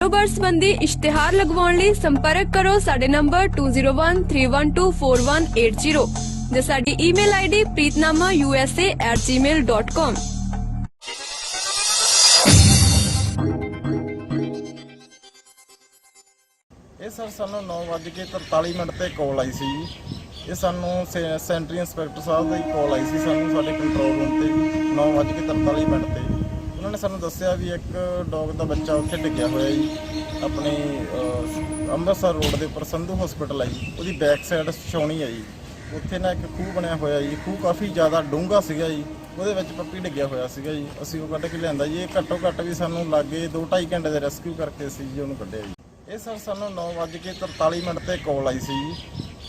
कारोबार संबंधी इश्तिहार लगवाउण लई संपर्क करो साडे नंबर 2013124180 ਜਾਂ ਸਾਡੀ ਈਮੇਲ ਆਈਡੀ preetnamausa@gmail.com। ਇਹ ਸਰ ਸਾਨੂੰ 9:43 ਤੇ ਕਾਲ ਆਈ ਸੀ ਜੀ। ਇਹ ਸਾਨੂੰ ਸੈਂਟਰੀ ਇੰਸਪੈਕਟਰ ਸਾਹਿਬ ਦੀ ਕਾਲ ਆਈ ਸੀ ਸਾਨੂੰ ਸਾਡੇ ਕੰਟਰੋਲ ਰੂਮ ਤੇ 9:43 ਤੇ। ਉਹਨਾਂ ਨੇ ਸਾਨੂੰ ਦੱਸਿਆ ਵੀ ਇੱਕ ਡੌਗ ਦਾ ਬੱਚਾ ਉੱਥੇ ਡਿੱਗਿਆ ਹੋਇਆ ਜੀ ਆਪਣੇ ਅੰਮ੍ਰਿਤਸਰ ਰੋਡ ਦੇ ਉੱਪਰ ਸੰਧੂ ਹਸਪੀਟਲ ਹੈ ਜੀ, ਉਹਦੀ ਬੈਕ ਸਾਈਡ ਛਾਉਣੀ ਹੈ ਜੀ। ਉੱਥੇ ਨਾ ਇੱਕ ਖੂਹ ਬਣਿਆ ਹੋਇਆ ਜੀ, ਖੂਹ ਕਾਫੀ ਜ਼ਿਆਦਾ ਡੂੰਘਾ ਸੀਗਾ ਜੀ, ਉਹਦੇ ਵਿੱਚ ਪੱਪੀ ਡਿੱਗਿਆ ਹੋਇਆ ਸੀਗਾ ਜੀ। ਅਸੀਂ ਉਹ ਕੱਢ ਕੇ ਲਿਆਂਦਾ ਜੀ। ਇਹ ਘੱਟੋ ਘੱਟ ਵੀ ਸਾਨੂੰ ਲਾਗੇ 2-2.5 ਘੰਟੇ ਦੇ ਰੈਸਕਿਊ ਕਰਕੇ ਅਸੀਂ ਜੀ ਉਹਨੂੰ ਕੱਢਿਆ ਜੀ। ਇਹ ਸਰ ਸਾਨੂੰ 9:43 ਤੇ ਕਾਲ ਆਈ ਸੀ ਜੀ।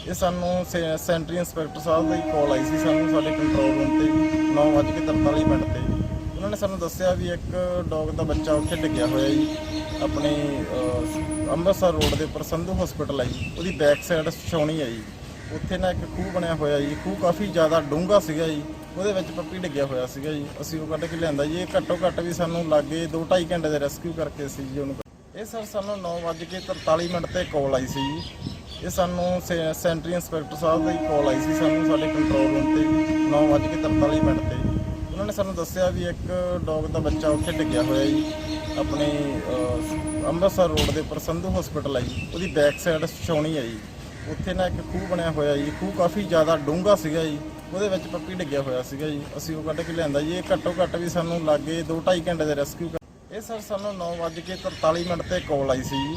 ਇਹ ਸਾਨੂੰ ਸੈਂਟਰੀ ਇੰਸਪੈਕਟਰ ਸਾਹਿਬ ਦੀ ਕਾਲ ਆਈ ਸੀ ਸਾਨੂੰ ਸਾਡੇ ਕੰਟਰੋਲ ਰੂਮ ਤੇ 9:43 ਤੇ। ਉਹਨਾਂ ਨੇ ਸਾਨੂੰ ਦੱਸਿਆ ਵੀ ਇੱਕ ਡੌਗ ਦਾ ਬੱਚਾ ਉੱਥੇ ਡਿੱਗਿਆ ਹੋਇਆ ਜੀ ਆਪਣੇ ਅੰਮ੍ਰਿਤਸਰ ਰੋਡ ਦੇ ਉੱਪਰ ਸੰਧੂ ਹਸਪੀਟਲ ਹੈ ਜੀ, ਉਹਦੀ ਬੈਕ ਸਾਈਡ ਛਾਉਣੀ ਹੈ ਜੀ। ਉੱਥੇ ਨਾ ਇੱਕ ਖੂਹ ਬਣਿਆ ਹੋਇਆ ਜੀ, ਖੂਹ ਕਾਫੀ ਜ਼ਿਆਦਾ ਡੂੰਘਾ ਸੀਗਾ ਜੀ, ਉਹਦੇ ਵਿੱਚ ਪੱਪੀ ਡਿੱਗਿਆ ਹੋਇਆ ਸੀਗਾ ਜੀ। ਅਸੀਂ ਉਹ ਕੱਢ ਕੇ ਲਿਆਂਦਾ ਜੀ। ਇਹ ਘੱਟੋ ਘੱਟ ਵੀ ਸਾਨੂੰ ਲਾਗੇ 2-2.5 ਘੰਟੇ ਦੇ ਰੈਸਕਿਊ ਕਰਕੇ ਅਸੀਂ ਜੀ ਉਹਨੂੰ। ਇਹ ਸਰ ਸਾਨੂੰ 9:43 ਤੇ ਕਾਲ ਆਈ ਸੀ ਜੀ। ਇਹ ਸਾਨੂੰ ਸੈਂਟਰੀ ਇੰਸਪੈਕਟਰ ਸਾਹਿਬ ਦੀ ਕਾਲ ਆਈ ਸੀ ਸਾਨੂੰ ਸਾਡੇ ਕੰਟਰੋਲ ਰੂਮ ਤੇ 9:43 ਤੇ। ਉਹਨਾਂ ਨੇ ਸਾਨੂੰ ਦੱਸਿਆ ਵੀ ਇੱਕ ਡੌਗ ਦਾ ਬੱਚਾ ਉੱਥੇ ਡਿੱਗਿਆ ਹੋਇਆ ਜੀ ਆਪਣੇ ਅੰਮ੍ਰਿਤਸਰ ਰੋਡ ਦੇ ਉੱਪਰ ਸੰਧੂ ਹਸਪੀਟਲ ਹੈ ਜੀ, ਉਹਦੀ ਬੈਕ ਸਾਈਡ ਛਾਉਣੀ ਹੈ ਜੀ। ਉੱਥੇ ਨਾ ਇੱਕ ਖੂਹ ਬਣਿਆ ਹੋਇਆ ਜੀ, ਖੂਹ ਕਾਫੀ ਜ਼ਿਆਦਾ ਡੂੰਘਾ ਸੀਗਾ ਜੀ, ਉਹਦੇ ਵਿੱਚ ਪੱਪੀ ਡਿੱਗਿਆ ਹੋਇਆ ਸੀਗਾ ਜੀ। ਅਸੀਂ ਉਹ ਕੱਢ ਕੇ ਲਿਆਂਦਾ ਜੀ। ਇਹ ਘੱਟੋ ਘੱਟ ਵੀ ਸਾਨੂੰ ਲਾਗੇ 2-2.5 ਘੰਟੇ ਦੇ ਰੈਸਕਿਊ। ਇਹ ਸਰ ਸਾਨੂੰ 9:43 ਤੇ ਕਾਲ ਆਈ ਸੀ ਜੀ।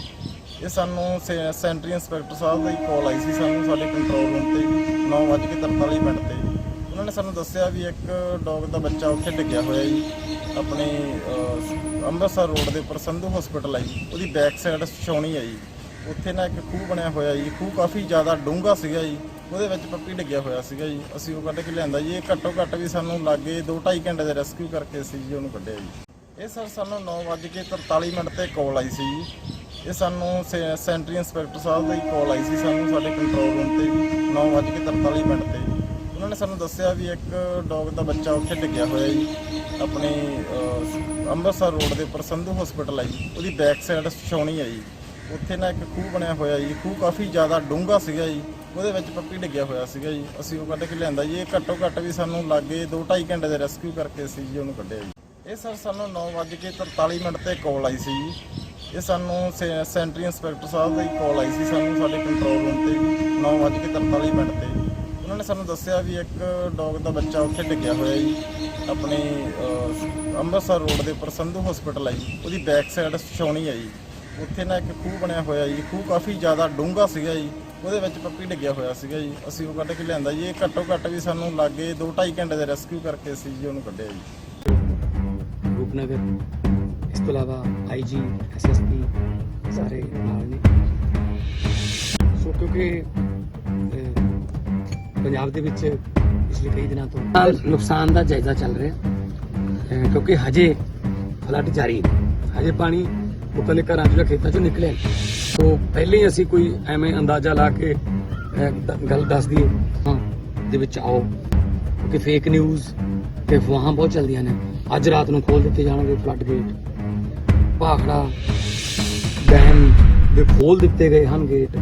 ਇਹ ਸਾਨੂੰ ਸੈਂਟਰੀ ਇੰਸਪੈਕਟਰ ਸਾਹਿਬ ਦੀ ਕਾਲ ਆਈ ਸੀ ਸਾਨੂੰ ਸਾਡੇ ਕੰਟਰੋਲ ਰੂਮ ਤੇ 9:43 ਤੇ। ਉਹਨਾਂ ਨੇ ਸਾਨੂੰ ਦੱਸਿਆ ਵੀ ਇੱਕ ਡੌਗ ਦਾ ਬੱਚਾ ਉੱਥੇ ਡਿੱਗਿਆ ਹੋਇਆ ਜੀ ਆਪਣੇ ਅੰਮ੍ਰਿਤਸਰ ਰੋਡ ਦੇ ਉੱਪਰ ਸੰਧੂ ਹਸਪੀਟਲ ਹੈ ਜੀ, ਉਹਦੀ ਬੈਕ ਸਾਈਡ ਛਾਉਣੀ ਹੈ ਜੀ। ਉੱਥੇ ਨਾ ਇੱਕ ਖੂਹ ਬਣਿਆ ਹੋਇਆ ਜੀ, ਖੂਹ ਕਾਫੀ ਜ਼ਿਆਦਾ ਡੂੰਘਾ ਸੀਗਾ ਜੀ, ਉਹਦੇ ਵਿੱਚ ਪੱਪੀ ਡਿੱਗਿਆ ਹੋਇਆ ਸੀਗਾ ਜੀ। ਅਸੀਂ ਉਹ ਕੱਢ ਕੇ ਲਿਆਂਦਾ ਜੀ। ਇਹ ਘੱਟੋ ਘੱਟ ਵੀ ਸਾਨੂੰ ਲਾਗੇ 2-2.5 ਘੰਟੇ ਦੇ ਰੈਸਕਿਊ ਕਰਕੇ ਅਸੀਂ ਜੀ ਉਹਨੂੰ ਕੱਢਿਆ ਜੀ। ਇਹ ਸਰ ਸਾਨੂੰ 9:43 ਤੇ ਕਾਲ ਆਈ ਸੀ ਜੀ। ਇਹ ਸਾਨੂੰ ਸੈਂਟਰੀ ਇੰਸਪੈਕਟਰ ਸਾਹਿਬ ਦੀ ਕਾਲ ਆਈ ਸੀ ਸਾਨੂੰ ਸਾਡੇ ਕੰਟਰੋਲ ਰੂਮ ਤੇ 9:43 ਤੇ। ਉਹਨਾਂ ਨੇ ਸਾਨੂੰ ਦੱਸਿਆ ਵੀ ਇੱਕ ਡੌਗ ਦਾ ਬੱਚਾ ਉੱਥੇ ਡਿੱਗਿਆ ਹੋਇਆ ਜੀ ਆਪਣੇ ਅੰਮ੍ਰਿਤਸਰ ਰੋਡ ਦੇ ਉੱਪਰ ਸੰਧੂ ਹਸਪੀਟਲ ਹੈ ਜੀ, ਉਹਦੀ ਬੈਕ ਸਾਈਡ ਛਾਉਣੀ ਹੈ ਜੀ। ਉੱਥੇ ਨਾ ਇੱਕ ਖੂਹ ਬਣਿਆ ਹੋਇਆ ਜੀ, ਖੂਹ ਕਾਫੀ ਜ਼ਿਆਦਾ ਡੂੰਘਾ ਸੀਗਾ ਜੀ, ਉਹਦੇ ਵਿੱਚ ਪੱਪੀ ਡਿੱਗਿਆ ਹੋਇਆ ਸੀਗਾ ਜੀ। ਅਸੀਂ ਉਹ ਕੱਢ ਕੇ ਲਿਆਂਦਾ ਜੀ। ਇਹ ਘੱਟੋ ਘੱਟ ਵੀ ਸਾਨੂੰ ਲਾਗੇ 2-2.5 ਘੰਟੇ ਦੇ ਰੈਸਕਿਊ ਕਰਕੇ ਅਸੀਂ ਜੀ ਉਹਨੂੰ ਕੱਢਿਆ ਜੀ। ਇਹ ਸਰ ਸਾਨੂੰ 9:43 ਤੇ ਕਾਲ ਆਈ ਸੀ ਜੀ। ਇਹ ਸਾਨੂੰ ਸੈਂਟਰੀ ਇੰਸਪੈਕਟਰ ਸਾਹਿਬ ਦੀ ਕਾਲ ਆਈ ਸੀ ਸਾਨੂੰ ਸਾਡੇ ਕੰਟਰੋਲ ਰੂਮ ਤੇ 9:43 ਤੇ। ਉਹਨਾਂ ਨੇ ਸਾਨੂੰ ਦੱਸਿਆ ਵੀ ਇੱਕ ਡੌਗ ਦਾ ਬੱਚਾ ਉੱਥੇ ਡਿੱਗਿਆ ਹੋਇਆ ਜੀ ਆਪਣੇ ਅੰਮ੍ਰਿਤਸਰ ਰੋਡ ਦੇ ਉੱਪਰ ਸੰਧੂ ਹਸਪੀਟਲ ਹੈ ਜੀ, ਉਹਦੀ ਬੈਕ ਸਾਈਡ ਛਾਉਣੀ ਹੈ ਜੀ। ਉੱਥੇ ਨਾ ਇੱਕ ਖੂਹ ਬਣਿਆ ਹੋਇਆ ਜੀ, ਖੂਹ ਕਾਫੀ ਜ਼ਿਆਦਾ ਡੂੰਘਾ ਸੀਗਾ ਜੀ, ਉਹਦੇ ਵਿੱਚ ਪੱਪੀ ਡਿੱਗਿਆ ਹੋਇਆ ਸੀਗਾ ਜੀ। ਅਸੀਂ ਉਹ ਕੱਢ ਕੇ ਲਿਆਂਦਾ ਜੀ। ਇਹ ਘੱਟੋ ਘੱਟ ਵੀ ਸਾਨੂੰ ਲਾਗੇ 2-2.5 ਘੰਟੇ ਦੇ ਰੈਸਕਿਊ ਕਰਕੇ ਅਸੀਂ ਜੀ ਉਹਨੂੰ ਕੱਢਿਆ ਜੀ। ਰੂਪਨਗਰ ਇਸ ਤੋਂ ਇਲਾਵਾ IG SSP ਸਾਰੇ ਨਾਲ ਨੇ। ਸੋ ਕਿਉਂਕਿ ਪੰਜਾਬ ਦੇ ਵਿੱਚ ਪਿਛਲੇ ਕਈ ਦਿਨਾਂ ਤੋਂ ਨੁਕਸਾਨ ਦਾ ਜਾਇਜ਼ਾ ਚੱਲ ਰਿਹਾ ਕਿਉਂਕਿ ਹਜੇ ਫਲੱਡ ਜਾਰੀ ਹੈ, ਹਜੇ ਪਾਣੀ ਲੋਕਾਂ ਦੇ ਘਰਾਂ ਚੋਂ ਖੇਤਾਂ ਚੋਂ ਨਿਕਲਿਆ। ਸੋ ਪਹਿਲੇ ਹੀ ਅਸੀਂ ਕੋਈ ਐਵੇਂ ਅੰਦਾਜ਼ਾ ਲਾ ਕੇ ਗੱਲ ਦੱਸ ਦਈਏ ਦੇ ਵਿੱਚ ਆਓ ਕਿਉਂਕਿ ਫੇਕ ਨਿਊਜ਼ ਤੇ ਅਫਵਾਹਾਂ ਬਹੁਤ ਚੱਲਦੀਆਂ ਨੇ। ਅੱਜ ਰਾਤ ਨੂੰ ਖੋਲ ਦਿੱਤੇ ਜਾਣਗੇ ਫਲੱਡ ਗੇਟ, ਭਾਖੜਾ ਡੈਮ ਦੇ ਖੋਲ ਦਿੱਤੇ ਗਏ ਹਨ ਗੇਟ।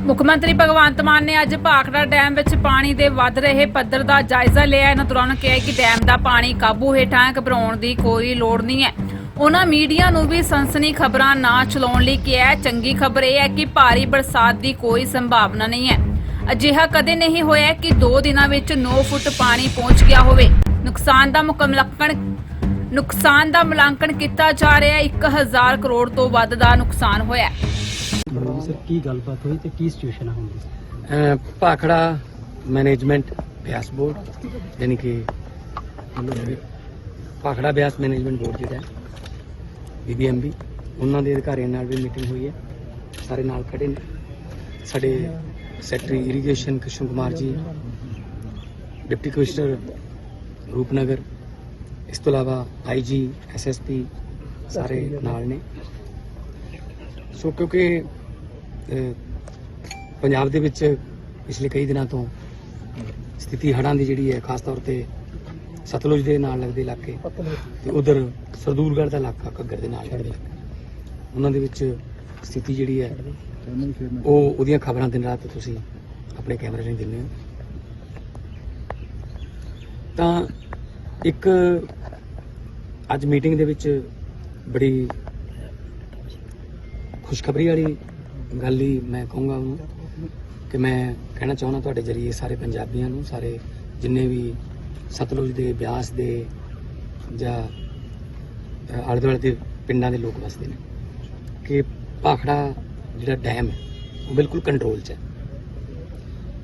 ਮੁੱਖ ਮੰਤਰੀ ਭਗਵੰਤ ਮਾਨ ਨੇ ਅੱਜ ਭਾਖੜਾ ਡੈਮ ਵਿੱਚ ਪਾਣੀ ਦੇ ਵੱਧ ਰਹੇ ਪੱਧਰ ਦਾ ਜਾਇਜ਼ਾ ਲਿਆ। ਇਹਨਾਂ ਦੌਰਾਨ ਕਿਹਾ ਕਿ ਡੈਮ ਦਾ ਪਾਣੀ ਕਾਬੂ ਹੇਠਾਂ ਹੈ, ਘਬਰਾਉਣ ਦੀ ਕੋਈ ਲੋੜ ਨਹੀਂ ਹੈ। ਉਹਨਾਂ ਮੀਡੀਆ ਨੂੰ ਵੀ ਸਨਸਨੀ ਖਬਰਾਂ ਨਾ ਚਲਾਉਣ ਲਈ ਕਿਹਾ। ਚੰਗੀ ਖਬਰ ਇਹ ਹੈ ਕਿ ਭਾਰੀ ਬਰਸਾਤ ਦੀ ਕੋਈ ਸੰਭਾਵਨਾ ਨਹੀਂ ਹੈ। ਅਜਿਹਾ ਕਦੇ ਨਹੀਂ ਹੋਇਆ ਕਿ 2 ਦਿਨਾਂ ਵਿੱਚ 9 ਫੁੱਟ ਪਾਣੀ ਪਹੁੰਚ ਗਿਆ ਹੋਵੇ। ਨੁਕਸਾਨ ਦਾ ਮੁਲਾਂਕਣ ਕੀਤਾ ਜਾ ਰਿਹਾ ਹੈ। 1000 ਕਰੋੜ ਤੋਂ ਵੱਧ ਦਾ ਨੁਕਸਾਨ ਹੋਇਆ। ਸਰ ਕੀ ਗੱਲਬਾਤ ਹੋਈ ਤੇ ਕੀ ਸਿਚੁਏਸ਼ਨ ਹੈ ਹੁਣ? ਭਾਖੜਾ ਮੈਨੇਜਮੈਂਟ ਬਿਆਸ ਬੋਰਡ ਯਾਨੀ ਕਿ ਭਾਖੜਾ ਬਿਆਸ ਮੈਨੇਜਮੈਂਟ ਬੋਰਡ ਜਿਹੜਾ BBMB ਉਹਨਾਂ ਦੇ ਅਧਿਕਾਰੀਆਂ ਨਾਲ ਵੀ ਮੀਟਿੰਗ ਹੋਈ ਹੈ। ਸਾਰੇ ਨਾਲ ਖੜੇ ਨੇ। ਸਾਡੇ secretary irrigation Krishna Kumar ji, deputy commissioner Rupnagar, ਇਸ ਤੋਂ ਇਲਾਵਾ IG SSP ਸਾਰੇ ਨਾਲ ਨੇ। ਸੋ ਕਿਉਂਕਿ ਪੰਜਾਬ ਦੇ ਵਿੱਚ ਪਿਛਲੇ ਕਈ ਦਿਨਾਂ ਤੋਂ ਸਥਿਤੀ ਹੜ੍ਹਾਂ ਦੀ ਜਿਹੜੀ ਹੈ, ਖਾਸ ਤੌਰ ਤੇ ਸਤਲੁਜ ਦੇ ਨਾਲ ਲੱਗਦੇ ਇਲਾਕੇ ਤੇ ਉਧਰ ਸਰਦੂਲਗੜ੍ਹ ਦਾ ਇਲਾਕਾ, ਘੱਗਰ ਦੇ ਨਾਲ ਲੱਗਦੇ ਇਲਾਕੇ, ਉਹਨਾਂ ਦੇ ਵਿੱਚ ਸਥਿਤੀ ਜਿਹੜੀ ਹੈ ਉਹ ਉਹਦੀਆਂ ਖਬਰਾਂ ਦਿਨ ਰਾਤ ਤੁਸੀਂ ਆਪਣੇ ਕੈਮਰੇ ਰਾਹੀਂ ਦਿੰਦੇ ਹੋ। ਤਾਂ ਇੱਕ ਅੱਜ ਮੀਟਿੰਗ ਦੇ ਵਿੱਚ ਬੜੀ ਖੁਸ਼ਖਬਰੀ ਵਾਲੀ ਗੱਲ ਹੀ ਮੈਂ ਕਹੂੰਗਾ ਉਹਨੂੰ ਕਿ ਮੈਂ ਕਹਿਣਾ ਚਾਹੁੰਦਾ ਤੁਹਾਡੇ ਜਰੀਏ ਸਾਰੇ ਪੰਜਾਬੀਆਂ ਨੂੰ, ਸਾਰੇ ਜਿੰਨੇ ਵੀ ਸਤਲੁਜ ਦੇ ਬਿਆਸ ਦੇ ਜਾਂ ਆਲੇ ਦੁਆਲੇ ਦੇ ਪਿੰਡਾਂ ਦੇ ਲੋਕ ਵਸਦੇ ਨੇ ਕਿ ਭਾਖੜਾ ਜਿਹੜਾ ਡੈਮ ਹੈ ਉਹ ਬਿਲਕੁਲ ਕੰਟਰੋਲ 'ਚ ਹੈ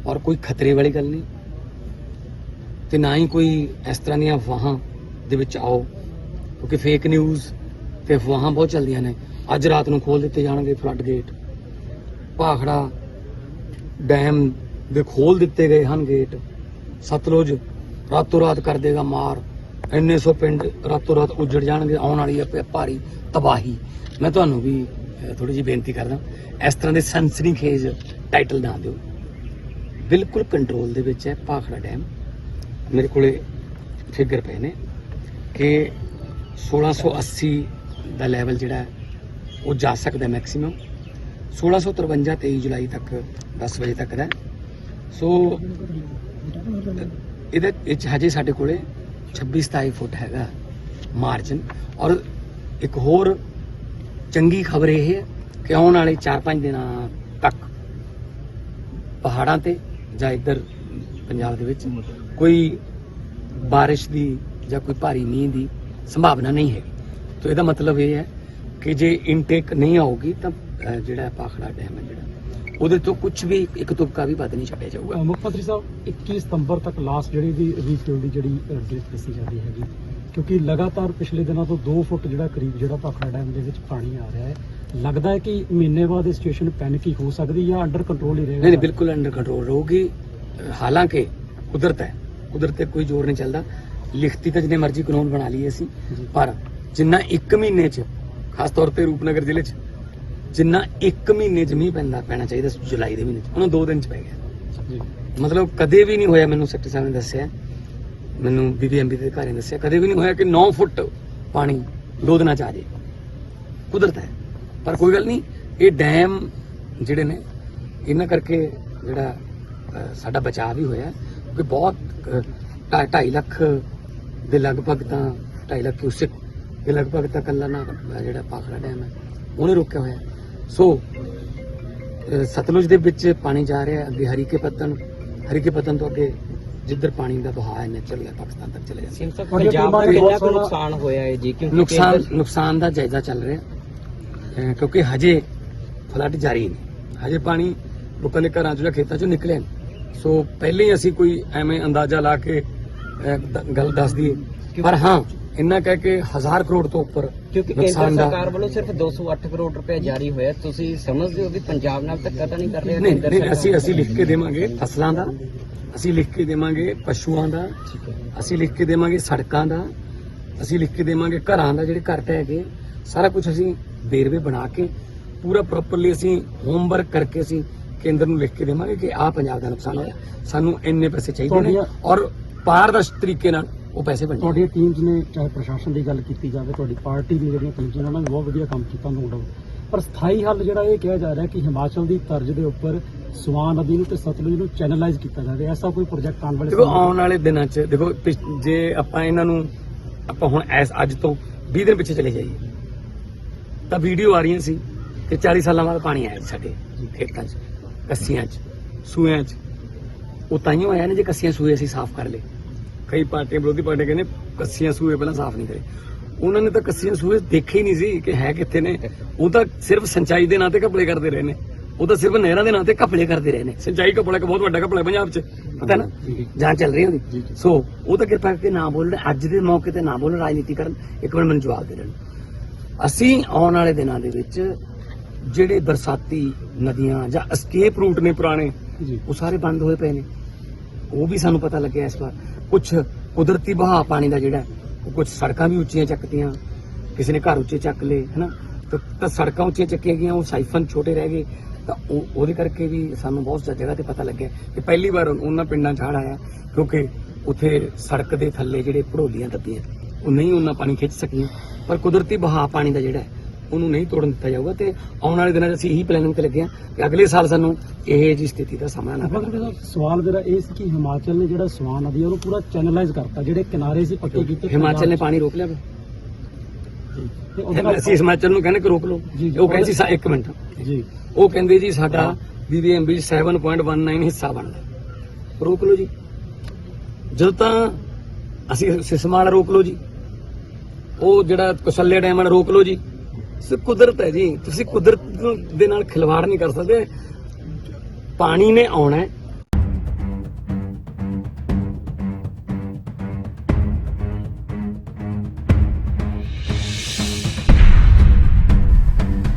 ਔਰ ਕੋਈ ਖਤਰੇ ਵਾਲੀ ਗੱਲ ਨਹੀਂ ਤੇ ਨਾ ਹੀ ਕੋਈ ਇਸ ਤਰ੍ਹਾਂ ਦੀਆਂ ਅਫਵਾਹਾਂ ਦੇ ਵਿੱਚ ਆਓ, ਕਿਉਂਕਿ ਫੇਕ ਨਿਊਜ਼ ਤੇ ਅਫਵਾਹਾਂ ਬਹੁਤ ਚੱਲਦੀਆਂ ਨੇ। ਅੱਜ ਰਾਤ ਨੂੰ ਖੋਲ ਦਿੱਤੇ ਜਾਣਗੇ ਫਲੱਡ ਗੇਟ, ਭਾਖੜਾ ਡੈਮ ਦੇ ਖੋਲ ਦਿੱਤੇ ਗਏ ਹਨ ਗੇਟ, ਸਤਲੁਜ ਰਾਤੋਂ ਰਾਤ ਕਰ ਦੇਗਾ ਮਾਰ, ਇੰਨੇ ਸੌ ਪਿੰਡ ਰਾਤੋਂ ਰਾਤ ਉੱਜੜ ਜਾਣਗੇ, ਆਉਣ ਵਾਲੀ ਹੈ ਭਾਰੀ ਤਬਾਹੀ। ਮੈਂ ਤੁਹਾਨੂੰ ਵੀ ਥੋੜੀ ਜਿਹੀ ਬੇਨਤੀ ਕਰਦਾ, ਇਸ ਤਰ੍ਹਾਂ ਦੇ ਸਨਸਨੀਖੇਜ਼ ਟਾਈਟਲ ਨਾ ਦਿਓ। ਬਿਲਕੁਲ ਕੰਟਰੋਲ ਦੇ ਵਿੱਚ ਹੈ ਭਾਖੜਾ ਡੈਮ। ਮੇਰੇ ਕੋਲੇ ਫਿਗਰ ਪਏ ਨੇ ਕਿ 1680 ਦਾ ਲੈਵਲ ਜਿਹੜਾ ਹੈ ਉਹ ਜਾ ਸਕਦਾ ਮੈਕਸਿਮਮ, 1653 23 ਜੁਲਾਈ ਤੱਕ 10 ਵਜੇ ਤੱਕ ਦਾ। ਸੋ ਇਹਦੇ ਵਿੱਚ ਹਜੇ ਸਾਡੇ ਕੋਲੇ 26-27 ਫੁੱਟ ਹੈਗਾ ਮਾਰਜਨ। ਔਰ ਇੱਕ ਹੋਰ ਚੰਗੀ ਖਬਰ ਇਹ ਹੈ ਕਿ ਆਉਣ ਵਾਲੇ 4-5 ਦਿਨਾਂ ਤੱਕ ਪਹਾੜਾਂ ਤੇ ਜਾਂ ਇੱਧਰ ਪੰਜਾਬ ਦੇ ਵਿੱਚ ਕੋਈ ਬਾਰਿਸ਼ ਦੀ ਜਾਂ ਕੋਈ ਭਾਰੀ ਮੀਂਹ ਦੀ ਸੰਭਾਵਨਾ ਨਹੀਂ ਹੈ। ਤਾਂ ਇਹਦਾ ਮਤਲਬ ਇਹ ਹੈ ਕਿ ਜੇ ਇਨਟੇਕ ਨਹੀਂ ਆਊਗੀ ਤਾਂ ਜਿਹੜਾ ਭਾਖੜਾ ਡੈਮ ਹੈ ਜਿਹੜਾ ਉਹਦੇ ਤੋਂ ਕੁਝ ਵੀ ਇੱਕ ਤੁਪਕਾ ਵੀ ਵੱਧ ਨਹੀਂ ਛੱਡਿਆ ਜਾਊਗਾ। ਮੁੱਖ ਮੰਤਰੀ ਸਾਹਿਬ 21 ਸਤੰਬਰ ਤੱਕ ਲਾਸਟ ਜਿਹੜੀ ਦੀ ਰੀਫਿਲ ਦੀ ਜਿਹੜੀ ਡੇਟ ਦੱਸੀ ਜਾਂਦੀ ਹੈਗੀ, ਕਿਉਂਕਿ ਲਗਾਤਾਰ ਪਿਛਲੇ ਦਿਨਾਂ ਤੋਂ 2 ਫੁੱਟ ਜਿਹੜਾ ਕਰੀਬ ਜਿਹੜਾ ਭਾਖੜਾ ਡੈਮ ਦੇ ਵਿੱਚ ਪਾਣੀ ਆ ਰਿਹਾ ਹੈ, ਲੱਗਦਾ ਹੈ ਕਿ ਮਹੀਨੇ ਬਾਅਦ ਇਹ ਸਿਚੁਏਸ਼ਨ ਪੈਨਿਕ ਹੋ ਸਕਦੀ ਜਾਂ ਅੰਡਰ ਕੰਟਰੋਲ ਹੀ ਰਹੇਗਾ? ਨਹੀਂ, ਬਿਲਕੁਲ ਅੰਡਰ ਕੰਟਰੋਲ ਰਹੂਗੀ। ਹਾਲਾਂਕਿ ਕੁਦਰਤ ਹੈ, ਕੁਦਰਤ ਤੇ ਕੋਈ ਜ਼ੋਰ ਨਹੀਂ ਚੱਲਦਾ। ਲਿਖਤੀ ਤਾਂ ਜਿੰਨੇ ਮਰਜ਼ੀ ਕਾਨੂੰਨ ਬਣਾ ਲਈਏ ਅਸੀਂ, ਪਰ ਜਿੰਨਾ 1 ਮਹੀਨੇ 'ਚ ਖਾਸ ਤੌਰ ਤੇ ਰੂਪਨਗਰ ਜ਼ਿਲ੍ਹੇ 'ਚ ਜਿੰਨਾ 1 ਮਹੀਨੇ 'ਚ ਮੀਂਹ ਪੈਣਾ ਚਾਹੀਦਾ ਜੁਲਾਈ ਦੇ ਮਹੀਨੇ 'ਚ, ਉਹਨਾਂ 2 ਦਿਨ 'ਚ ਪੈ ਗਿਆ। ਮਤਲਬ ਕਦੇ ਵੀ ਨਹੀਂ ਹੋਇਆ, ਮੈਨੂੰ ਸੈਕਟਰੀ ਸਾਹਿਬ ਨੇ ਦੱਸਿਆ, ਮੈਨੂੰ BBMB ਦੇ ਅਧਿਕਾਰੀ ਨੇ ਦੱਸਿਆ, ਕਦੇ ਵੀ ਨਹੀਂ ਹੋਇਆ ਕਿ 9 ਫੁੱਟ ਪਾਣੀ 2 ਦਿਨਾਂ 'ਚ ਆ ਜਾਏ। ਕੁਦਰਤ ਹੈ, ਪਰ ਕੋਈ ਗੱਲ ਨਹੀਂ। ਇਹ ਡੈਮ ਜਿਹੜੇ ਨੇ ਇਹਨਾਂ ਕਰਕੇ ਜਿਹੜਾ ਸਾਡਾ ਬਚਾਅ ਵੀ ਹੋਇਆ, ਕਿਉਂਕਿ ਬਹੁਤ 2.5 ਲੱਖ ਦੇ ਲਗਭਗ ਤਾਂ 2.5 ਲੱਖ ਕਿਊਸੈਕ ਦੇ ਲਗਭਗ ਤਾਂ ਕੱਲਾ ਨਾ ਜਿਹੜਾ ਭਾਖੜਾ ਡੈਮ ਹੈ ਉਹਨੇ ਰੋਕਿਆ ਹੋਇਆ। ਸੋ ਸਤਲੁਜ ਦੇ ਵਿੱਚ ਪਾਣੀ ਜਾ ਰਿਹਾ ਅੱਗੇ ਹਰੀਕੇ ਪੱਤਨ ਤੋਂ ਅੱਗੇ ਜਿੱਧਰ ਪਾਣੀ ਦਾ ਵਹਾਅ ਹੈ ਨੈਚੁਰਲ ਹੈ ਪਾਕਿਸਤਾਨ ਤੱਕ ਚਲੇ ਜਾਂਦਾ। ਪੰਜਾਬ ਦਾ ਕਿੰਨਾ ਕੁ ਨੁਕਸਾਨ ਹੋਇਆ ਹੈ ਜੀ? ਨੁਕਸਾਨ ਦਾ ਜਾਇਜ਼ਾ ਚੱਲ ਰਿਹਾ ਕਿਉਂਕਿ ਹਜੇ ਫਲੱਡ ਜਾਰੀ ਨੇ, ਹਜੇ ਪਾਣੀ ਲੋਕਾਂ ਦੇ ਘਰਾਂ ਚੋਂ ਜਾਂ ਖੇਤਾਂ ਚੋਂ ਨਿਕਲਿਆ। ਸੋ ਪਹਿਲੇ ਹੀ ਅਸੀਂ ਕੋਈ ਐਵੇਂ ਅੰਦਾਜ਼ਾ ਲਾ ਕੇ ਗੱਲ ਦੱਸ ਦਈਏ, ਪਰ ਹਾਂ ਇੰਨਾ ਕਹਿ ਕੇ 1000 ਕਰੋੜ ਤੋਂ ਉੱਪਰ ਕਿਉਂਕਿ ਕੇਂਦਰ ਸਰਕਾਰ ਵੱਲੋਂ ਸਿਰਫ 208 ਕਰੋੜ ਰੁਪਏ ਜਾਰੀ ਹੋਇਆ, ਤੁਸੀਂ ਸਮਝਦੇ ਹੋ ਕਿ ਪੰਜਾਬ ਨਾਲ ਧੱਕਾ ਤਾਂ ਨਹੀਂ ਕਰ ਰਿਹਾ? ਨਹੀਂ, ਅਸੀਂ ਲਿਖ ਕੇ ਦੇਵਾਂਗੇ ਫਸਲਾਂ ਦਾ, ਅਸੀਂ ਲਿਖ ਕੇ ਦੇਵਾਂਗੇ ਪਸ਼ੂਆਂ ਦਾ, ਅਸੀਂ ਲਿਖ ਕੇ ਦੇਵਾਂਗੇ ਸੜਕਾਂ ਦਾ, ਅਸੀਂ ਲਿਖ ਕੇ ਦੇਵਾਂਗੇ ਘਰਾਂ ਦਾ, ਜਿਹੜੇ ਘਰ ਢਹਿ ਗਏ, ਸਾਰਾ ਕੁਝ ਅਸੀਂ ਵੇਰਵੇ ਬਣਾ ਕੇ ਪੂਰਾ ਪ੍ਰੋਪਰਲੀ ਅਸੀਂ ਹੋਮਵਰਕ ਕਰਕੇ ਅਸੀਂ ਕੇਂਦਰ ਨੂੰ ਲਿਖ ਕੇ ਦੇਵਾਂਗੇ ਕਿ ਆਹ ਪੰਜਾਬ ਦਾ ਨੁਕਸਾਨ ਹੋਇਆ, ਸਾਨੂੰ ਇੰਨੇ ਪੈਸੇ ਚਾਹੀਦੇ ਨੇ ਔਰ ਪਾਰਦਰਸ਼ੀ ਤਰੀਕੇ ਨਾਲ ਉਹ ਪੈਸੇ ਬਣ। ਤੁਹਾਡੀਆਂ ਟੀਮਸ ਨੇ, ਚਾਹੇ ਪ੍ਰਸ਼ਾਸਨ ਦੀ ਗੱਲ ਕੀਤੀ ਜਾਵੇ, ਤੁਹਾਡੀ ਪਾਰਟੀ ਦੀ ਜਿਹੜੀਆਂ ਟੀਮਸ ਨੇ ਉਹਨਾਂ ਨੇ ਬਹੁਤ ਵਧੀਆ ਕੰਮ ਕੀਤਾ, ਨੋ ਡਾਊਟ, ਪਰ ਸਥਾਈ ਹੱਲ ਜਿਹੜਾ ਇਹ ਕਿਹਾ ਜਾ ਰਿਹਾ ਕਿ ਹਿਮਾਚਲ ਦੀ ਤਰਜ਼ ਦੇ ਉੱਪਰ ਸਵਾਨ ਨਦੀ ਨੂੰ ਤੇ ਸਤਲੁਜ ਨੂੰ ਚੈਨਲਾਈਜ਼ ਕੀਤਾ ਜਾਵੇ, ਐਸਾ ਕੋਈ ਪ੍ਰੋਜੈਕਟ ਆਉਣ ਵਾਲੇ ਆਉਣ ਵਾਲੇ ਦਿਨਾਂ 'ਚ ਦੇਖੋ, ਜੇ ਆਪਾਂ ਇਹਨਾਂ ਨੂੰ ਆਪਾਂ ਹੁਣ ਅੱਜ ਤੋਂ 20 ਦਿਨ ਪਿੱਛੇ ਚਲੇ ਜਾਈਏ ਤਾਂ ਵੀਡੀਓ ਆ ਰਹੀਆਂ ਸੀ ਕਿ 40 ਸਾਲਾਂ ਬਾਅਦ ਪਾਣੀ ਆਇਆ ਸਾਡੇ ਖੇਤਾਂ 'ਚ, ਕੱਸੀਆਂ 'ਚ, ਸੂਇਆਂ 'ਚ। ਉਹ ਤਾਈਓ ਆਇਆ ਨੇ ਜੇ ਕੱਸੀਆਂ ਸੂਏ ਅਸੀਂ ਸਾਫ਼ ਕਰ ਲਏ। ਕਈ ਪਾਰਟੀਆਂ, ਵਿਰੋਧੀ ਪਾਰਟੀਆਂ ਕਹਿੰਦੇ ਕੱਸੀਆਂ ਸੂਏ ਪਹਿਲਾਂ ਸਾਫ਼ ਨਹੀਂ ਕਰੇ। ਉਹਨਾਂ ਨੇ ਤਾਂ ਕੱਸੀਆਂ ਸੂਏ ਦੇਖੇ ਹੀ ਨਹੀਂ ਸੀ ਕਿ ਹੈ ਕਿੱਥੇ ਨੇ। ਉਹ ਤਾਂ ਸਿਰਫ ਸਿੰਚਾਈ ਦੇ ਨਾਂ ਤੇ ਘਪਲੇ ਕਰਦੇ ਰਹੇ ਨੇ, ਉਹ ਤਾਂ ਸਿਰਫ ਨਹਿਰਾਂ ਦੇ ਨਾਂ ਤੇ ਘਪਲੇ ਕਰਦੇ ਰਹੇ ਨੇ। ਸਿੰਚਾਈ ਘਪਲਾ ਇੱਕ ਬਹੁਤ ਵੱਡਾ ਘਪਲਾ ਪੰਜਾਬ 'ਚ, ਪਤਾ ਨਾ, ਜਾਂਚ ਚੱਲ ਰਹੀ ਉਹਦੀ। ਸੋ ਉਹ ਤਾਂ ਕਿਰਪਾ ਕਰਕੇ ਨਾ ਬੋਲਣ, ਅੱਜ ਦੇ ਮੌਕੇ ਤੇ ਨਾ ਬੋਲਣ, ਰਾਜਨੀਤੀ ਕਰਨ। ਇੱਕ ਮਿੰਟ ਮੈਨੂੰ ਜਵਾਬ ਦੇ ਦੇਣ। ਅਸੀਂ ਆਉਣ ਵਾਲੇ ਦਿਨਾਂ ਦੇ ਵਿੱਚ ਜਿਹੜੇ ਬਰਸਾਤੀ ਨਦੀਆਂ ਜਾਂ ਐਸਕੇਪ ਰੂਟ ਨੇ ਪੁਰਾਣੇ, ਉਹ ਸਾਰੇ ਬੰਦ ਹੋਏ ਪਏ ਨੇ। ਉਹ ਵੀ ਸਾਨੂੰ ਪਤਾ ਲੱਗਿਆ ਇਸ ਵਾਰ। ਕੁਛ ਕੁਦਰਤੀ ਵਹਾਅ ਪਾਣੀ ਦਾ ਜਿਹੜਾ, ਕੁਛ ਸੜਕਾਂ ਵੀ ਉੱਚੀਆਂ ਚੱਕਤੀਆਂ, ਕਿਸੇ ਨੇ ਘਰ ਉੱਚੇ ਚੱਕ ਲਏ, ਹਨਾ, ਤਾਂ ਸੜਕਾਂ ਉੱਚੀਆਂ ਚੱਕੀਆਂ ਗਈਆਂ, ਉਹ ਸਾਈਫਨ ਛੋਟੇ ਰਹਿ ਗਏ। ਤਾਂ ਉਹਦੇ ਕਰਕੇ ਵੀ ਸਾਨੂੰ ਬਹੁਤ ਜਗ੍ਹਾ ਤੇ ਪਤਾ ਲੱਗਿਆ ਕਿ ਪਹਿਲੀ ਵਾਰ ਉਹਨਾਂ ਪਿੰਡਾਂ 'ਚ ਹੜ੍ਹ ਆਇਆ, ਕਿਉਂਕਿ ਉੱਥੇ ਸੜਕ ਦੇ ਥੱਲੇ ਜਿਹੜੇ ਭੜੋਲੀਆਂ ਦੱਬੀਆਂ, ਉਹ ਨਹੀਂ ਉਹਨਾਂ ਪਾਣੀ ਖਿੱਚ ਸਕੀਆਂ। ਪਰ ਕੁਦਰਤੀ ਵਹਾਅ ਪਾਣੀ ਦਾ ਜਿਹੜਾ ਉਹਨੂੰ ਨਹੀਂ ਤੋੜਨ ਦਿੱਤਾ ਜਾਊਗਾ ਤੇ ਆਉਣ ਵਾਲੇ ਦਿਨਾਂ 'ਚ ਅਸੀਂ ਇਹੀ ਪਲੈਨਿੰਗ ਤੇ ਲੱਗੇ ਹਾਂ ਕਿ ਅਗਲੇ ਸਾਲ ਸਾਨੂੰ ਇਹ ਜੀ ਸਥਿਤੀ ਦਾ ਸਾਹਮਣਾ ਨਾ ਕਰਨਾ ਪਵੇ। ਸਵਾਲ ਮੇਰਾ ਇਹ ਸੀ ਕਿ ਹਿਮਾਚਲ ਨੇ ਜਿਹੜਾ ਸਵਾਨ ਨਦੀ ਉਹਨੂੰ ਪੂਰਾ ਚੈਨਲਾਈਜ਼ ਕਰਤਾ, ਜਿਹੜੇ ਕਿਨਾਰੇ ਸੀ ਪੱਕੇ ਕੀਤੇ। ਹਿਮਾਚਲ ਨੇ ਪਾਣੀ ਰੋਕ ਲਿਆ ਵਾ। ਤੇ ਉਹਦੇ ਨਾਲ ਅਸੀਂ ਹਿਮਾਚਲ ਨੂੰ ਕਹਿੰਦੇ ਕਿ ਰੋਕ ਲਓ। ਜੀ, ਉਹ ਕਹਿੰਦੇ ਸੀ ਇੱਕ ਮਿੰਟ, ਜੀ ਉਹ ਕਹਿੰਦੇ ਜੀ ਸਾਡਾ BBMB 7.19 ਹਿੱਸਾ ਬਣਦਾ, ਰੋਕ ਲਓ ਜੀ। ਜਦੋਂ ਤਾਂ ਅਸੀਂ ਸਿਸਮਾ ਵਾਲਾ ਰੋਕ ਲਓ ਜੀ, ਉਹ ਜਿਹੜਾ ਕੁਸੱਲੇ ਡੈਮ ਵਾਲਾ ਰੋਕ ਲਓ ਜੀ। ਕੁਦਰਤ ਹੈ ਜੀ, ਤੁਸੀਂ ਕੁਦਰਤ ਦੇ ਨਾਲ ਖਿਲਵਾੜ ਨਹੀਂ ਕਰ ਸਕਦੇ। ਪਾਣੀ ਨੇ ਆਉਣਾ ਹੈ।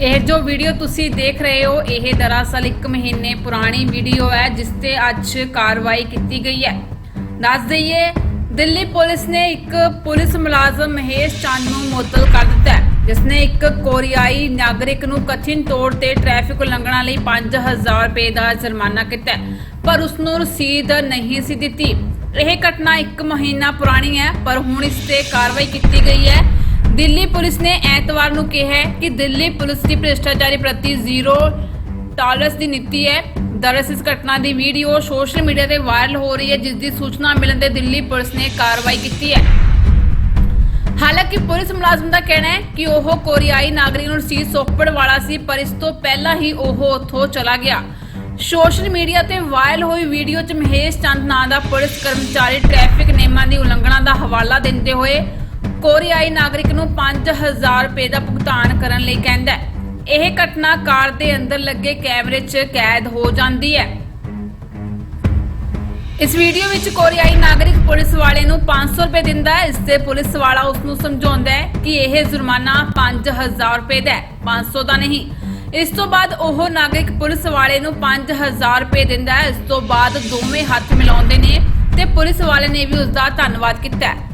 ਇਹ ਜੋ ਵੀਡੀਓ ਤੁਸੀਂ ਦੇਖ ਰਹੇ ਹੋ ਇਹ ਦਰਅਸਲ 1 ਮਹੀਨੇ ਪੁਰਾਣੀ ਵੀਡੀਓ ਹੈ ਜਿਸ ਤੇ ਅੱਜ ਕਾਰਵਾਈ ਕੀਤੀ ਗਈ ਹੈ। ਦੱਸ ਦਈਏ ਦਿੱਲੀ ਪੁਲਿਸ ਨੇ ਇੱਕ ਪੁਲਿਸ ਮੁਲਾਜ਼ਮ ਮਹੇਸ਼ ਚੰਦ ਨੂੰ ਮੁਅੱਤਲ ਕਰ ਦਿੱਤਾ ਹੈ, ਜਿਸ ਨੇ ਇੱਕ ਕੋਰੀਆਈ ਨਾਗਰਿਕ ਨੂੰ ਕਥਿਤ ਤੌਰ ਤੇ ਟ੍ਰੈਫਿਕ ਉਲੰਘਣਾ ਲਈ 5000 ਰੁਪਏ ਦਾ ਜੁਰਮਾਨਾ ਕੀਤਾ ਹੈ, ਪਰ ਉਸ ਨੂੰ ਰਸੀਦ ਨਹੀਂ ਸੀ ਦਿੱਤੀ। ਇਹ ਘਟਨਾ 1 ਮਹੀਨਾ ਪੁਰਾਣੀ ਹੈ, ਪਰ ਹੁਣ ਇਸ ਤੇ ਕਾਰਵਾਈ ਕੀਤੀ ਗਈ ਹੈ। ਦਿੱਲੀ ਪੁਲਿਸ ਨੇ ਐਤਵਾਰ ਨੂੰ ਕਿਹਾ ਹੈ ਕਿ ਦਿੱਲੀ ਪੁਲਿਸ ਦੀ ਭ੍ਰਿਸ਼ਟਾਚਾਰੀ ਪ੍ਰਤੀ ਜ਼ੀਰੋ ਟਾਲਰੈਂਸ ਦੀ ਨੀਤੀ ਹੈ। ਦਰਅਸਲ ਇਸ ਘਟਨਾ ਦੀ ਵੀਡੀਓ ਸੋਸ਼ਲ ਮੀਡੀਆ ਤੇ ਵਾਇਰਲ ਹੋ ਰਹੀ ਹੈ, ਜਿਸ ਦੀ ਸੂਚਨਾ ਮਿਲਣ ਤੇ ਦਿੱਲੀ ਪੁਲਿਸ ਨੇ ਕਾਰਵਾਈ ਕੀਤੀ ਹੈ। ਹਾਲਾਂਕਿ ਪੁਲਿਸ ਮੁਲਾਜ਼ਮ ਦਾ ਕਹਿਣਾ ਹੈ ਕਿ ਉਹ ਕੋਰੀਆਈ ਨਾਗਰਿਕ ਨੂੰ ਰਸੀਦ ਸੌਂਪਣ ਵਾਲਾ ਸੀ, ਪਰ ਇਸ ਤੋਂ ਪਹਿਲਾਂ ਹੀ ਉਹ ਉੱਥੋਂ ਚਲਾ ਗਿਆ। ਸੋਸ਼ਲ ਮੀਡੀਆ ਤੇ ਵਾਇਰਲ ਹੋਈ ਵੀਡੀਓ 'ਚ ਮਹੇਸ਼ ਚੰਦ ਨਾਂ ਦਾ ਪੁਲਿਸ ਕਰਮਚਾਰੀ ਟ੍ਰੈਫਿਕ ਨਿਯਮਾਂ ਦੀ ਉਲੰਘਣਾ ਦਾ ਹਵਾਲਾ ਦਿੰਦੇ ਹੋਏ ਕੋਰੀਆਈ ਨਾਗਰਿਕ ਨੂੰ 5000 ਰੁਪਏ ਦਾ ਭੁਗਤਾਨ ਕਰਨ ਲਈ ਕਹਿੰਦਾ ਹੈ। ਇਹ ਘਟਨਾ ਕਾਰ ਦੇ ਅੰਦਰ ਲੱਗੇ ਕੈਮਰੇ 'ਚ ਕੈਦ ਹੋ ਜਾਂਦੀ ਹੈ। ਇਸ ਵੀਡੀਓ ਵਿੱਚ ਕੋਰੀਆਈ ਨਾਗਰਿਕ ਪੁਲਿਸ ਵਾਲੇ ਨੂੰ 500 ਰੁਪਏ ਦਿੰਦਾ ਹੈ। ਇਸ ਤੇ ਪੁਲਿਸ ਵਾਲਾ ਉਸ ਨੂੰ ਸਮਝਾਉਂਦਾ ਹੈ ਕਿ ਇਹ ਜੁਰਮਾਨਾ 5000 ਰੁਪਏ ਦਾ ਹੈ, 500 ਦਾ ਨਹੀਂ। ਇਸ ਤੋਂ ਬਾਅਦ ਉਹ ਨਾਗਰਿਕ ਪੁਲਿਸ ਵਾਲੇ ਨੂੰ 5000 ਰੁਪਏ ਦਿੰਦਾ ਹੈ। ਇਸ ਤੋਂ ਬਾਅਦ ਦੋਵੇਂ ਹੱਥ ਮਿਲਾਉਂਦੇ ਨੇ ਤੇ ਪੁਲਿਸ ਵਾਲੇ ਨੇ ਵੀ ਉਸ ਦਾ ਧੰਨਵਾਦ ਕੀਤਾ ਹੈ।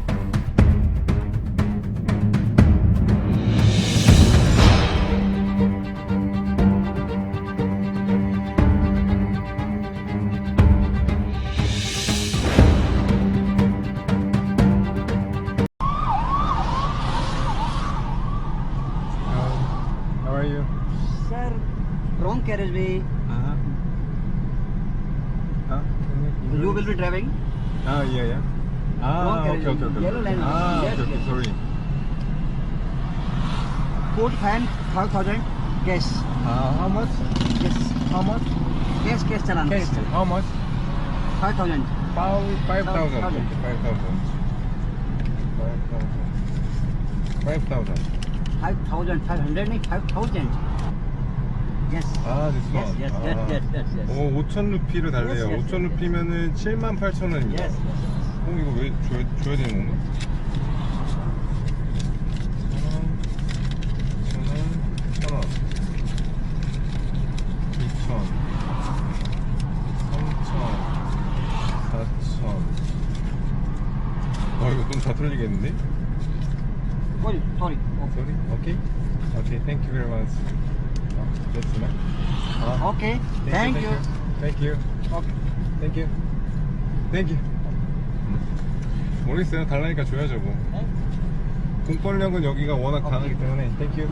How are you? Sir, wrong carriageway. You will be driving. Oh, yeah. Wrong Okay. carriageway. Yellow line. Yes, Okay, yes. sorry. Code fine 5,000. Cash. How much? Yes. How much? Cash challan. How much? 5,000. 5,000. 5,000. 5,000. 5,500 नहीं 5,000. Yes. This Yes, one. yes. 5,000 루피를 달래요. Yes, yes. 5,000 루피면은 78,000원입니다. Yes. 이거 왜 줘야 되는 건가? 1,000원, 2,000, 3,000, 4,000. 이거 돈 다 틀리겠는데? Sorry. Sorry? Okay? Okay, thank you very much. That's enough. Okay. Thank you. Thank you. Okay. Thank you. 모르겠어요. 달라니까 줘야죠 뭐. 공권력은 여기가 워낙 강하기 때문에. Thank you.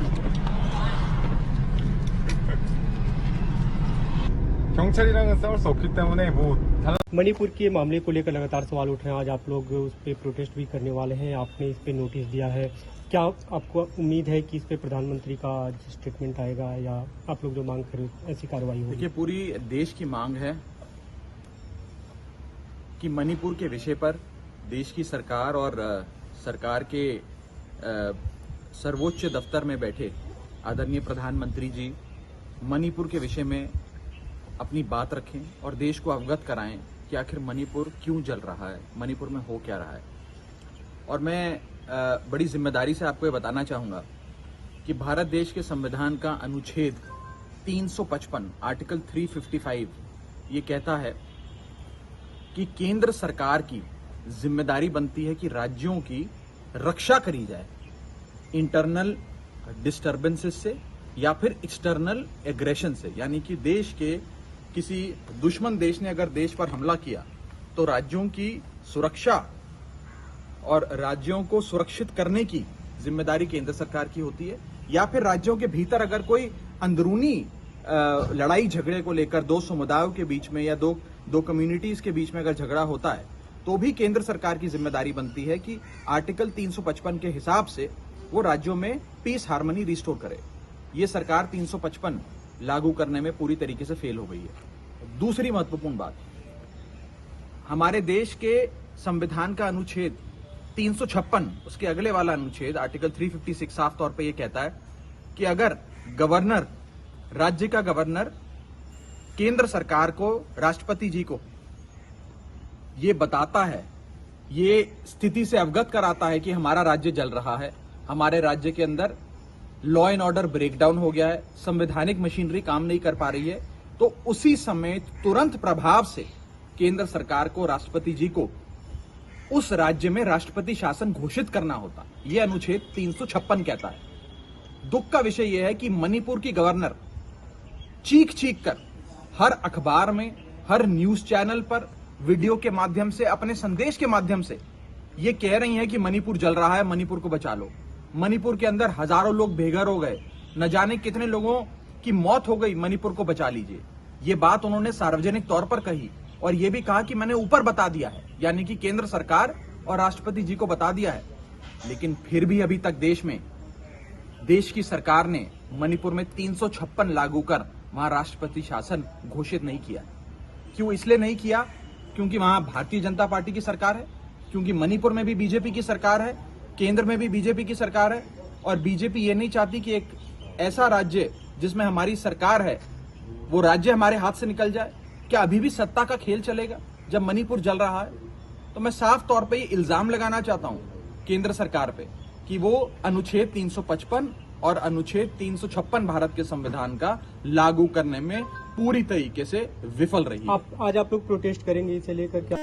경찰이랑은 싸울 수 없기 때문에 뭐 달라. Manipur के मामले को लेकर लगातार सवाल उठ रहे हैं। आज आप लोग उस पर प्रोटेस्ट भी करने वाले हैं, आपने इस पे नोटिस दिया है। क्या आपको उम्मीद है कि इस पे प्रधानमंत्री का स्टेटमेंट आएगा या आप लोग जो मांग कर रहे हो ऐसी कार्रवाई होगी? देखिए, पूरी देश की मांग है कि मणिपुर के विषय पर देश की सरकार और सरकार के सर्वोच्च दफ्तर में बैठे आदरणीय प्रधानमंत्री जी मणिपुर के विषय में अपनी बात रखें और देश को अवगत कराएं कि आखिर मणिपुर क्यों जल रहा है, मणिपुर में हो क्या रहा है। और मैं बड़ी जिम्मेदारी से आपको ये बताना चाहूँगा कि भारत देश के संविधान का अनुच्छेद 355 आर्टिकल 355 ये कहता है कि केंद्र सरकार की जिम्मेदारी बनती है कि राज्यों की रक्षा करी जाए इंटरनल डिस्टर्बेंसेस से या फिर एक्सटर्नल एग्रेशन से, यानी कि देश के किसी दुश्मन देश ने अगर देश पर हमला किया तो राज्यों की सुरक्षा और राज्यों को सुरक्षित करने की जिम्मेदारी केंद्र सरकार की होती है। या फिर राज्यों के भीतर अगर कोई अंदरूनी लड़ाई झगड़े को लेकर दो समुदायों के बीच में या दो कम्युनिटीज के बीच में अगर झगड़ा होता है तो भी केंद्र सरकार की जिम्मेदारी बनती है कि आर्टिकल 355 के हिसाब से वो राज्यों में पीस हार्मनी रिस्टोर करे। ये सरकार 355 लागू करने में पूरी तरीके से फेल हो गई है। दूसरी महत्वपूर्ण बात, हमारे देश के संविधान का अनुच्छेद 356 उसके अगले वाला अनुच्छेद आर्टिकल 356 साफ तौर पे ये कहता है कि अगर गवर्नर, राज्य का गवर्नर केंद्र सरकार को, राष्ट्रपति जी को ये बताता है, ये स्थिति से अवगत कराता है कि हमारा राज्य जल रहा है, हमारे राज्य के अंदर लॉ एंड ऑर्डर ब्रेकडाउन हो गया है, संवैधानिक मशीनरी काम नहीं कर पा रही है, तो उसी समय तुरंत प्रभाव से केंद्र सरकार को, राष्ट्रपति जी को उस राज्य में राष्ट्रपति शासन घोषित करना होता। यह अनुच्छेद 356 कहता है। दुख का विषय यह है कि मणिपुर की गवर्नर चीख कर हर अखबार में, हर न्यूज चैनल पर, वीडियो के माध्यम से, अपने संदेश के माध्यम से ये कह रही हैं कि मणिपुर जल रहा है, मणिपुर को बचा लो। मणिपुर के अंदर हजारों लोग बेघर हो गए, न जाने कितने लोगों की मौत हो गई, मणिपुर को बचा लीजिए। ये बात उन्होंने सार्वजनिक तौर पर कही और ये भी कहा कि मैंने ऊपर बता दिया है, यानी कि केंद्र सरकार और राष्ट्रपति जी को बता दिया है। लेकिन फिर भी अभी तक देश की सरकार ने मणिपुर में 356 लागू कर वहां राष्ट्रपति शासन घोषित नहीं किया। क्यों? इसलिए नहीं किया क्योंकि वहां भारतीय जनता पार्टी की सरकार है, क्योंकि मणिपुर में भी बीजेपी की सरकार है, केंद्र में भी बीजेपी की सरकार है, और बीजेपी ये नहीं चाहती कि एक ऐसा राज्य जिसमें हमारी सरकार है वो राज्य हमारे हाथ से निकल जाए। क्या अभी भी सत्ता का खेल चलेगा जब मणिपुर जल रहा है? तो मैं साफ तौर पे ये इल्जाम लगाना चाहता हूं केंद्र सरकार पे कि वो अनुच्छेद 355 और अनुच्छेद 356 भारत के संविधान का लागू करने में पूरी तरीके से विफल रही है। आज आप लोग प्रोटेस्ट करेंगे इसे लेकर क्या?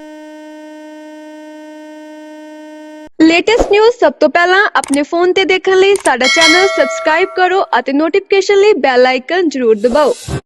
ਲੇਟੈਸਟ ਨਿਊਜ਼ ਸਭ ਤੋਂ ਪਹਿਲਾਂ ਆਪਣੇ ਫੋਨ ਤੇ ਦੇਖਣ ਲਈ ਸਾਡਾ ਚੈਨਲ ਸਬਸਕ੍ਰਾਈਬ ਕਰੋ ਅਤੇ ਨੋਟੀਫਿਕੇਸ਼ਨ ਲਈ ਬੈਲ ਆਈਕਨ ਜ਼ਰੂਰ ਦਬਾਓ।